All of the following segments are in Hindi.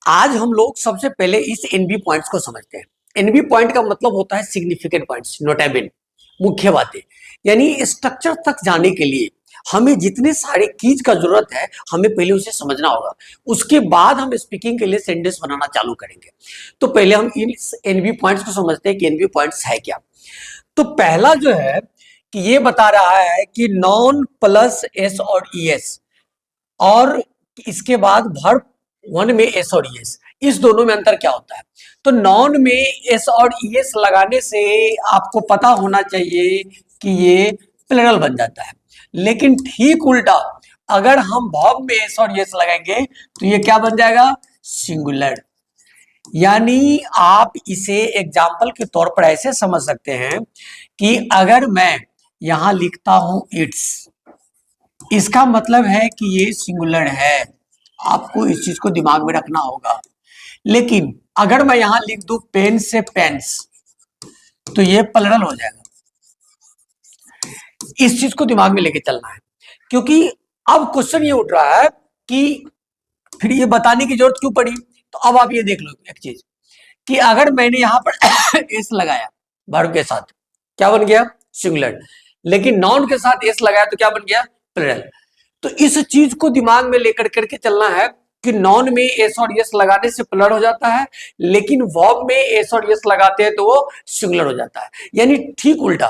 आज हम लोग सबसे पहले इस एनबी पॉइंट्स को समझते हैं। एनबी पॉइंट का मतलब होता है सिग्निफिकेंट पॉइंट्स, नोटेबल, मुख्य बातें। यानी स्ट्रक्चर तक जाने के लिए हमें जितने सारे कीज का जरूरत है, हमें पहले उसे समझना होगा। उसके बाद हम स्पीकिंग के लिए सेंटेंस बनाना चालू करेंगे। तो पहले हम इन एनबी पॉइंट्स को समझते हैं कि एनबी पॉइंट्स है क्या। तो पहला जो है कि ये बता रहा है कि नॉन प्लस एस और ईएस, और इसके बाद वर्ब वन में एस और ईएस, इस दोनों में अंतर क्या होता है। तो नॉन में एस और ईएस लगाने से आपको पता होना चाहिए कि ये प्लरल बन जाता है। लेकिन ठीक उल्टा, अगर हम वर्ब में एस और ईएस लगाएंगे तो ये क्या बन जाएगा, सिंगुलर। यानी आप इसे एग्जाम्पल के तौर पर ऐसे समझ सकते हैं कि अगर मैं यहां लिखता हूं इट्स, इसका मतलब है कि ये सिंगुलर है। आपको इस चीज को दिमाग में रखना होगा। लेकिन अगर मैं यहां लिख दूं पेन से पेन्स, तो ये प्लरल हो जाएगा। इस चीज को दिमाग में लेके चलना है, क्योंकि अब क्वेश्चन ये उठ रहा है कि फिर ये बताने की जरूरत क्यों पड़ी। तो अब आप ये देख लो एक चीज कि अगर मैंने यहां पर एस लगाया वर्ब के साथ, क्या बन गया, सिंगुलर। लेकिन नाउन के साथ एस लगाया तो क्या बन गया, प्लरल। तो इस चीज को दिमाग में लेकर करके चलना है कि नॉन में एस और यस लगाने से प्लरल हो जाता है, लेकिन वर्ब में एस और यस लगाते हैं तो वो सिंगुलर हो जाता है, यानी ठीक उल्टा।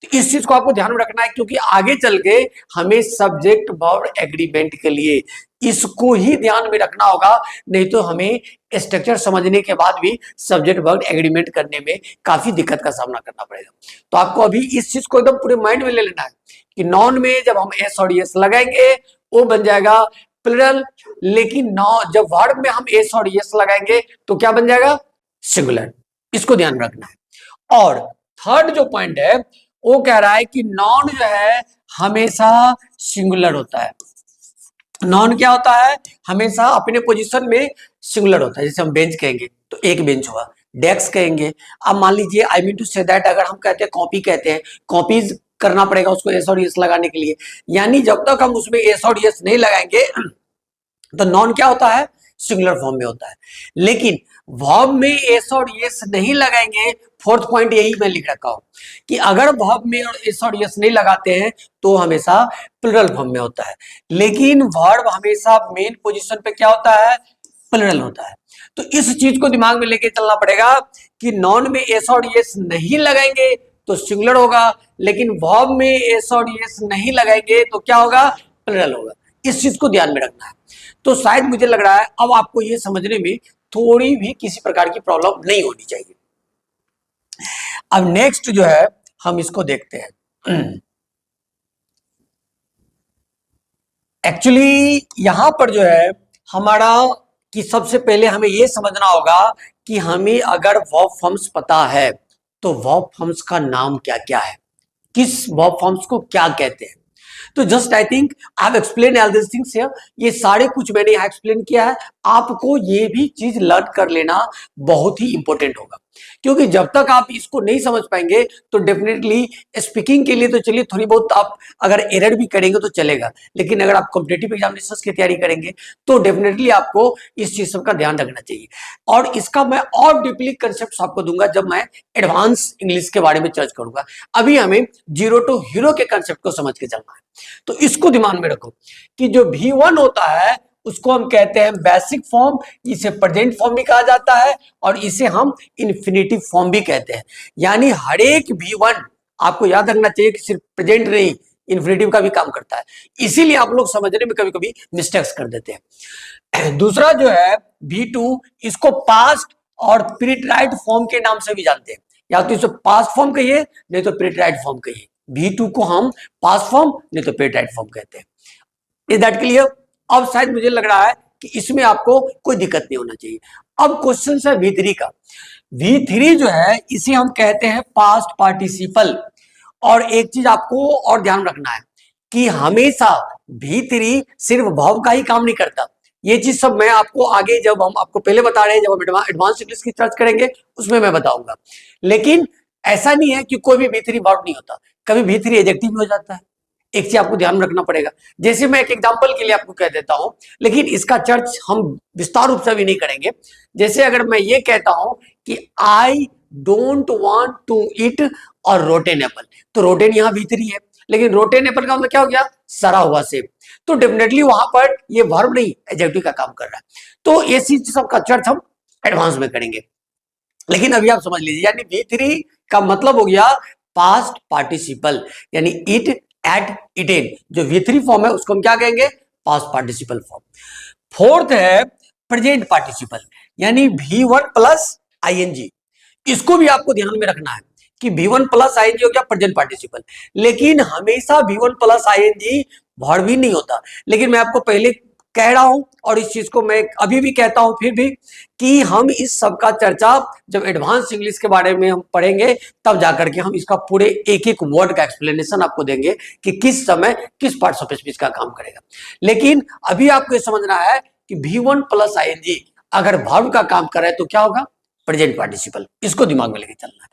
तो इस चीज को आपको ध्यान में रखना है, क्योंकि आगे चल के हमें सब्जेक्ट वर्ब एग्रीमेंट के लिए इसको ही ध्यान में रखना होगा। नहीं तो हमें स्ट्रक्चर समझने के बाद भी सब्जेक्ट वर्ब एग्रीमेंट करने में काफी दिक्कत का सामना करना पड़ेगा। तो आपको अभी इस चीज को एकदम पूरे माइंड में ले लेना है कि नॉन में जब हम एस और यस लगाएंगे वो बन जाएगा प्लरल, लेकिन जब वर्ब में हम एस और यस लगाएंगे तो क्या बन जाएगा, सिंगुलर। इसको ध्यान रखना है। और थर्ड जो पॉइंट है वो कह रहा है कि नॉन जो है हमेशा सिंगुलर होता है। नॉन क्या होता है, हमेशा अपने पोजीशन में सिंगुलर होता है। जैसे हम बेंच कहेंगे तो एक बेंच हुआ, डेस्क कहेंगे। अब मान लीजिए I mean to say that, अगर हम कहते हैं कॉपी, कहते हैं कॉपीज करना पड़ेगा उसको एस और यस लगाने के लिए। यानी जब तक हम उसमें एस और यस नहीं लगाएंगे तो नॉन क्या होता है, सिंगुलर फॉर्म में होता है। लेकिन वर्ब में एस और यस नहीं लगाएंगे, फोर्थ पॉइंट यही मैं लिख रखा हूं कि अगर वर्ब में एस और यस नहीं लगाते हैं तो हमेशा प्लुरल फॉर्म में होता है। लेकिन वर्ब हमेशा मेन पोजीशन पे क्या होता है, प्लुरल होता है। तो इस चीज को दिमाग में लेके चलना पड़ेगा कि नॉन में एस और यस नहीं लगाएंगे तो सिंगुलर होगा, लेकिन वर्ब में एस और यस नहीं लगाएंगे तो क्या होगा, प्लुरल होगा। इस चीज को ध्यान में रखना है। तो शायद मुझे लग रहा है अब आपको ये समझने में थोड़ी भी किसी प्रकार की प्रॉब्लम नहीं होनी चाहिए। अब नेक्स्ट जो है हम इसको देखते हैं। एक्चुअली यहां पर जो है हमारा कि सबसे पहले हमें यह समझना होगा कि हमें अगर वर्ब फॉर्म्स पता है तो वर्ब फॉर्म्स का नाम क्या क्या है, किस वर्ब फॉर्म्स को क्या कहते हैं। तो just I think I have explain all this things here. ये सारे कुछ मैंने यहाँ एक्सप्लेन किया है। आपको ये भी चीज लर्न कर लेना बहुत ही इंपॉर्टेंट होगा, क्योंकि जब तक आप इसको नहीं समझ पाएंगे तो डेफिनेटली स्पीकिंग के लिए तो चलिए थोड़ी बहुत आप अगर एरर भी करेंगे तो चलेगा, लेकिन अगर आप कॉम्पिटिटिव एग्जामिनेशंस की तैयारी करेंगे तो डेफिनेटली आपको इस चीज का ध्यान रखना चाहिए। और इसका मैं और डीपली कंसेप्ट आपको दूंगा जब मैं एडवांस इंग्लिश के बारे में चर्चा करूंगा। अभी हमें जीरो टू हीरो के कंसेप्ट को समझ के चलना है। तो इसको दिमाग में रखो कि जो V1 होता है उसको हम कहते हैं बेसिक फॉर्म, इसे प्रेजेंट फॉर्म भी कहा जाता है और इसे हम इन्फिनेटिव फॉर्म भी कहते हैं। यानी हर एक V1 आपको याद रखना चाहिए कि सिर्फ प्रेजेंट नहीं, इन्फिनेटिव का भी काम करता है। इसीलिए आप लोग समझने में कभी कभी मिस्टेक्स कर देते हैं। दूसरा जो है V2, इसको पास्ट और प्रीट्राइट फॉर्म के नाम से भी जानते हैं। या तो इसे पास्ट फॉर्म कहिए नहीं तो प्रीट्राइट फॉर्म कहिए। V2 को हम पास्ट फॉर्म नहीं तो प्रीट्राइट फॉर्म कहते हैं। Is that clear? अब शायद मुझे लग रहा है कि इसमें आपको कोई दिक्कत नहीं होना चाहिए। अब क्वेश्चन है V3 का। V3 जो है इसे हम कहते हैं पास्ट पार्टिसिपल। और एक चीज आपको और ध्यान रखना है कि हमेशा V3 सिर्फ वर्ब का ही काम नहीं करता। ये चीज सब मैं आपको आगे जब हम आपको पहले बता रहे हैं, जब हम एडवांस इंग्लिश की चर्चा करेंगे उसमें मैं बताऊंगा। लेकिन ऐसा नहीं है कि कोई भी V3 वर्ब नहीं होता, कभी V3 एडजेक्टिव भी हो जाता है, एक चीज आपको ध्यान में रखना पड़ेगा। जैसे मैं एक एग्जांपल के लिए आपको कह देता हूं, लेकिन इसका चर्च हम विस्तार रूप से भी नहीं करेंगे। जैसे अगर मैं ये कहता हूं कि I don't want to eat और रोटेन एप्पल, तो रोटेन यहां भीतरी है, लेकिन रोटेन एप्पल का मतलब क्या हो गया, सड़ा हुआ सेब। तो डेफिनेटली वहां पर ये वर्ब नहीं एडजेक्टिव का काम कर रहा है। तो ये चीज सबका चर्च हम एडवांस में करेंगे, लेकिन अभी आप समझ लीजिए, यानी V3 का मतलब हो गया पास्ट पार्टिसिपल, यानी इट, एट, इटेन। जो V3 फॉर्म है उसको हम क्या कहेंगे, पास्ट पार्टिसिपल फॉर्म। फोर्थ है प्रेजेंट पार्टिसिपल, यानी V1 प्लस आईएनजी। इसको भी आपको ध्यान में रखना है कि V1 प्लस आईएनजी हो गया प्रेजेंट पार्टिसिपल, लेकिन हमेशा V1 प्लस आईएनजी वर्ब भी नहीं होता। लेकिन मैं आपको पहले कह रहा हूं और इस चीज को मैं अभी भी कहता हूं फिर भी, कि हम इस सब का चर्चा जब एडवांस इंग्लिश के बारे में हम पढ़ेंगे तब जाकर के हम इसका पूरे एक एक वर्ड का एक्सप्लेनेशन आपको देंगे कि किस समय किस पार्ट्स ऑफ स्पीच का काम करेगा। लेकिन अभी आपको ये समझना है कि V1 प्लस आईएनजी अगर वर्ब का काम करे तो क्या होगा, प्रेजेंट पार्टिसिपल। इसको दिमाग में लेके चलना है।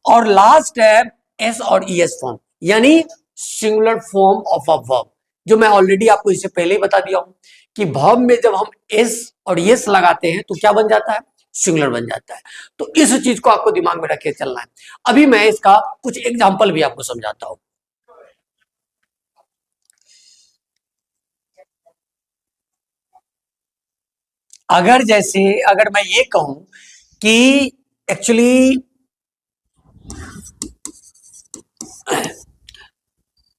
और लास्ट है एस और ईएस फॉर्म, यानी singular form of a verb, जो मैं ऑलरेडी आपको इससे पहले ही बता दिया हूं कि वर्ब में जब हम एस और यस लगाते हैं तो क्या बन जाता है, सिंगुलर बन जाता है। तो इस चीज को आपको दिमाग में रख के चलना है। अभी मैं इसका कुछ एग्जांपल भी आपको समझाता हूं। अगर मैं ये कहूं कि एक्चुअली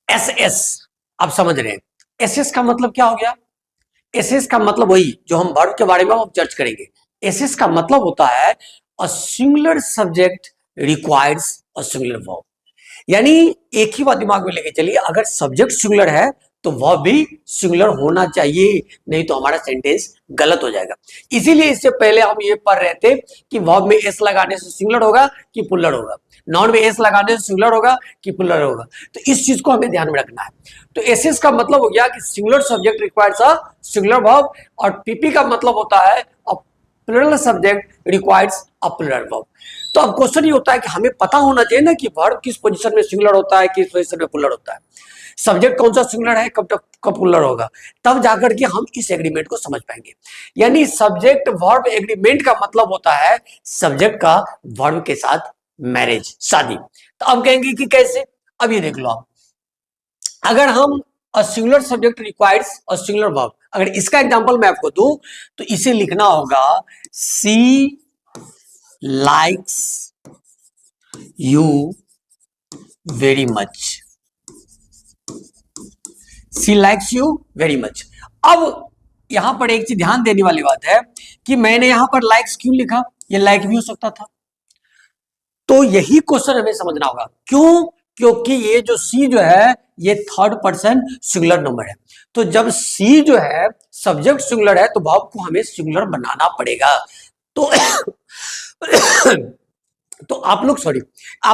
एस एस, आप समझ रहे हैं, एस एस का मतलब क्या हो गया, एस एस का मतलब वही जो हम वर्ब के बारे में हम चर्च करेंगे। एस एस का मतलब होता है a singular subject requires a singular verb, यानी एक ही बात दिमाग में लेके चलिए, अगर सब्जेक्ट सिंगुलर है तो वर्ब भी सिंगुलर होना चाहिए, नहीं तो हमारा सेंटेंस गलत हो जाएगा। इसीलिए इससे पहले हम ये पढ़ रहे थे कि वर्ब में एस लगाने से सिंगुलर होगा कि प्लुरल होगा, नाउन में एस लगाने से सिंगुलर होगा कि प्लुरल होगा। तो इस चीज को हमें ध्यान में रखना है। तो एस का मतलब हो गया कि singular subject requires a singular verb, और पीपी का मतलब होता है plural subject requires a plural verb. तो अब क्वेश्चन ये होता है कि हमें पता होना चाहिए ना कि वर्ब किस पोजीशन में सिंगुलर होता है, किस पोजीशन में प्लुरल होता है, सब्जेक्ट कौन सा सिंगुलर है, कब प्लुरल होगा, तब जाकर के हम इस एग्रीमेंट को समझ पाएंगे। यानी सब्जेक्ट वर्ब एग्रीमेंट का मतलब होता है सब्जेक्ट का वर्ब के साथ मैरिज, शादी। तो अब कहेंगे कि कैसे, अब ये देख लो आप, अगर हम a singular subject requires a singular verb, अगर इसका एग्जांपल मैं आपको दूं तो इसे लिखना होगा she likes you very much, she likes you very much. अब यहां पर एक चीज ध्यान देने वाली बात है कि मैंने यहां पर लाइक्स क्यों लिखा, ये लाइक भी हो सकता था। तो यही क्वेश्चन हमें समझना होगा, क्यों, क्योंकि ये जो सी जो है ये थर्ड पर्सन सिंगुलर नंबर है। तो जब सी जो है सब्जेक्ट सिंगुलर है तो वर्ब को हमें सिंगुलर बनाना पड़ेगा। तो तो आप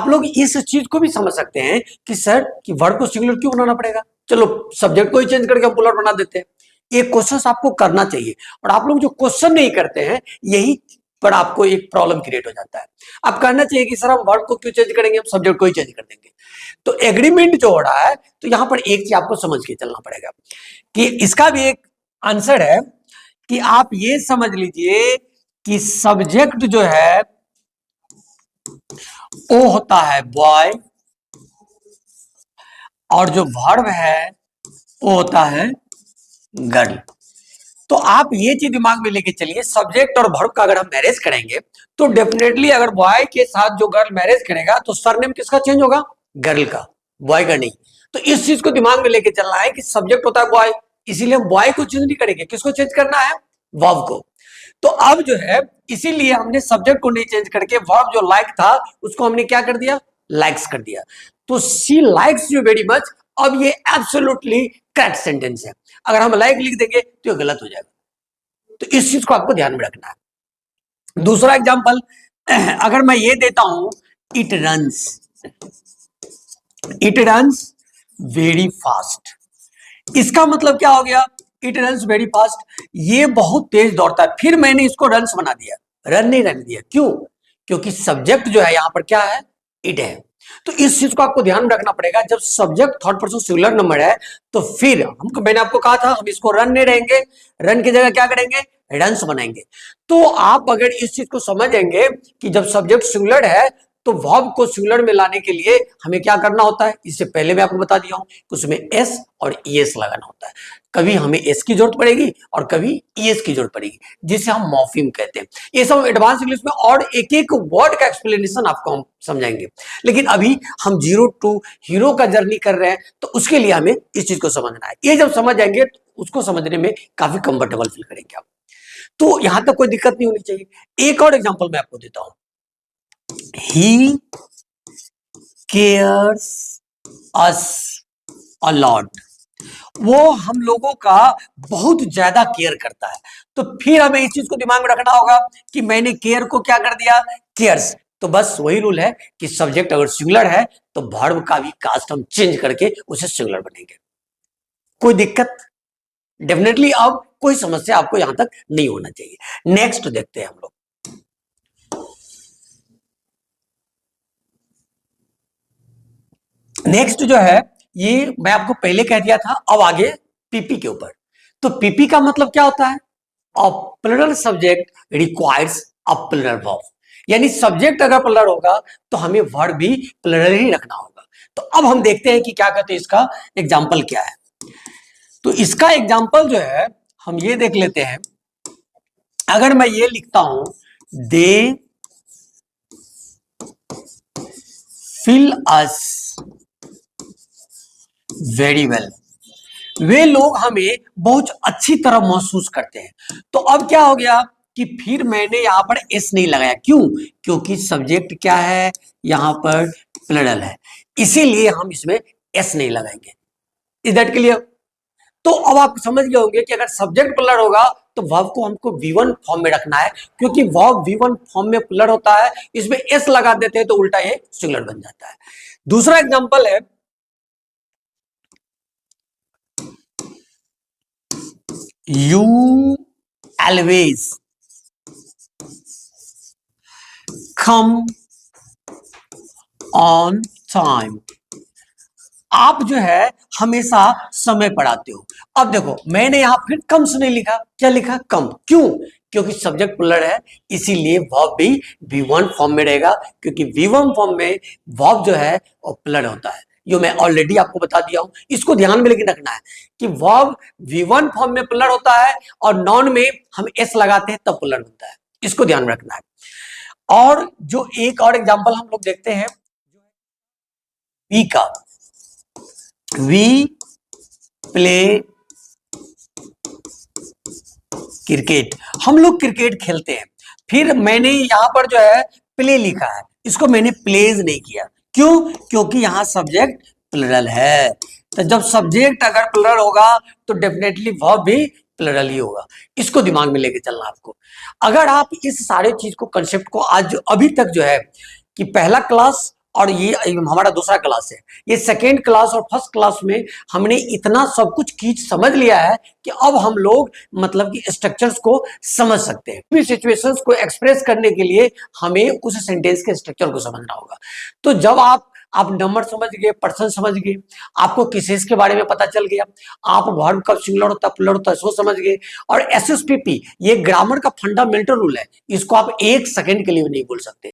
लोग इस चीज को भी समझ सकते हैं कि सर कि वर्ब को सिंगुलर क्यों बनाना पड़ेगा, चलो सब्जेक्ट को ही चेंज करके हम प्लुरल बना देते हैं। ये क्वेश्चन आपको करना चाहिए, और आप लोग जो क्वेश्चन नहीं करते हैं यही पर आपको एक प्रॉब्लम क्रिएट हो जाता है। आप कहना चाहिए कि सर हम वर्ब को क्यों चेंज करेंगे, हम सब्जेक्ट को ही चेंज कर देंगे। तो एग्रीमेंट जो हो रहा है, तो यहां पर एक चीज आपको समझ के चलना पड़ेगा कि इसका भी एक आंसर है कि आप ये समझ लीजिए कि सब्जेक्ट जो है वो होता है बॉय, और जो वर्ब है वो होता है गर्ल। तो आप ये चीज दिमाग में लेके चलिए, सब्जेक्ट और वर्ब का अगर हम मैरिज करेंगे तो डेफिनेटली अगर बॉय के साथ जो गर्ल मैरिज करेगा तो सरनेम किसका चेंज होगा, गर्ल का, बॉय का नहीं। तो इस चीज को दिमाग में लेके चलना है कि सब्जेक्ट होता है बॉय, इसीलिए हम बॉय को चेंज नहीं करेंगे, किसको चेंज करना है, वर्ब को। तो अब जो है इसीलिए हमने सब्जेक्ट को नहीं चेंज करके वर्ब जो लाइक था उसको हमने क्या कर दिया, लाइक्स कर दिया। तो सी लाइक्स यू वेरी मच, अब ये एब्सोल्युटली करेक्ट सेंटेंस है। अगर हम लाइक लिख देंगे तो ये गलत हो जाएगा। तो इस चीज को आपको ध्यान में रखना है। दूसरा एग्जांपल अगर मैं ये देता हूं, इट रन्स वेरी फास्ट, इसका मतलब क्या हो गया, इट रन्स वेरी फास्ट, ये बहुत तेज दौड़ता है। फिर मैंने इसको रन्स बना दिया, रन नहीं रहने दिया, क्यों, क्योंकि सब्जेक्ट जो है यहां पर क्या है, इट है। तो इस चीज को आपको ध्यान में रखना पड़ेगा। जब subject third person singular number है तो फिर हमको, मैंने आपको कहा था हम इसको रन नहीं रहेंगे, रन की जगह क्या करेंगे, रन्स बनाएंगे। तो आप अगर इस चीज को समझेंगे कि जब सब्जेक्ट सिंगुलर है तो वर्ब को सिंगुलर में लाने के लिए हमें क्या करना होता है, इससे पहले मैं आपको बता दिया हूं कि उसमें एस और ईएस लगाना होता है। कभी हमें एस की जरूरत पड़ेगी और कभी ईएस की जरूरत पड़ेगी, जिसे हम मॉर्फीम कहते हैं। ये सब एडवांस इंग्लिश में और एक एक वर्ड का एक्सप्लेनेशन आपको हम समझाएंगे, लेकिन अभी हम जीरो टू हीरो का जर्नी कर रहे हैं, तो उसके लिए हमें इस चीज को समझना है। ये जब समझ जाएंगे तो उसको समझने में काफी कंफर्टेबल फील करेंगे आप। तो यहां तक कोई दिक्कत नहीं होनी चाहिए। एक और एग्जांपल मैं आपको देता हूं, he cares us a lot, वो हम लोगों का बहुत ज्यादा केयर करता है। तो फिर हमें इस चीज को दिमाग में रखना होगा कि मैंने केयर को क्या कर दिया, केयर्स। तो बस वही रूल है कि सब्जेक्ट अगर सिंगुलर है तो वर्ब का भी कास्ट हम चेंज करके उसे सिंगुलर बनेंगे। कोई दिक्कत? डेफिनेटली अब कोई समस्या आपको यहां तक नहीं होना चाहिए। नेक्स्ट देखते हैं हम लोग। नेक्स्ट जो है, ये मैं आपको पहले कह दिया था, अब आगे पीपी के ऊपर। तो पीपी का मतलब क्या होता है, a plural subject requires a plural verb. यानी सब्जेक्ट अगर प्लुरल होगा तो हमें वर्ब भी प्लुरल ही रखना होगा। तो अब हम देखते हैं कि क्या कहते हैं, इसका एग्जाम्पल क्या है। तो इसका एग्जाम्पल जो है हम ये देख लेते हैं। अगर मैं ये लिखता हूं, दे फिल अस वेरी वेल, वे लोग हमें बहुत अच्छी तरह महसूस करते हैं। तो अब क्या हो गया कि फिर मैंने यहां पर एस नहीं लगाया, क्यों, क्योंकि सब्जेक्ट क्या है, यहां पर प्लुरल है, इसीलिए हम इसमें एस नहीं लगाएंगे। Is that clear? तो अब आप समझ गए होंगे कि अगर सब्जेक्ट प्लुरल होगा तो वर्ब को हमको V1 फॉर्म में रखना है, क्योंकि वर्ब V1 फॉर्म में प्लुरल होता है, इसमें एस लगा देते हैं तो उल्टा ये सिंगुलर बन जाता है। दूसरा एग्जांपल है, you always come on time, आप जो है हमेशा समय पर आते हो। अब देखो मैंने यहां फिर कम से नहीं लिखा, क्या लिखा, कम, क्यों, क्योंकि सब्जेक्ट प्लुरल है, इसीलिए वर्ब भी V1 फॉर्म में रहेगा, क्योंकि V1 फॉर्म में वर्ब जो है वो प्लुरल होता है। जो मैं ऑलरेडी आपको बता दिया हूं, इसको ध्यान में लेके रखना है कि वर्ब V1 फॉर्म में प्लुरल होता है और नॉन में हम एस लगाते हैं तब प्लुरल होता है, इसको ध्यान में रखना है। और जो एक और एग्जांपल हम लोग देखते हैं वी का, वी प्ले क्रिकेट, हम लोग क्रिकेट खेलते हैं। फिर मैंने यहां पर जो है प्ले लिखा है, इसको मैंने प्लेज नहीं किया, क्यों, क्योंकि यहां सब्जेक्ट प्लुरल है। तो जब सब्जेक्ट अगर प्लुरल होगा तो डेफिनेटली वर्ब भी प्लुरल ही होगा, इसको दिमाग में लेके चलना आपको। अगर आप इस सारे चीज को, कंसेप्ट को आज अभी तक जो है कि पहला क्लास और ये हमारा दूसरा क्लास है, ये सेकेंड क्लास और फर्स्ट क्लास में हमने इतना सब कुछ खींच समझ लिया है कि अब हम लोग मतलब कि स्ट्रक्चर्स को समझ सकते हैं। सिचुएशंस को एक्सप्रेस करने के लिए हमें उस सेंटेंस के स्ट्रक्चर को समझना होगा। तो जब आप नंबर समझ गए, पर्सन समझ गए, आपको केसेस के बारे में पता चल गया, आप वर्ब कब सिंगुलर होता है प्लुरल होता है सो समझ गए, और एसएसपीपी ये ग्रामर का फंडामेंटल रूल है, इसको आप एक सेकंड के लिए नहीं बोल सकते।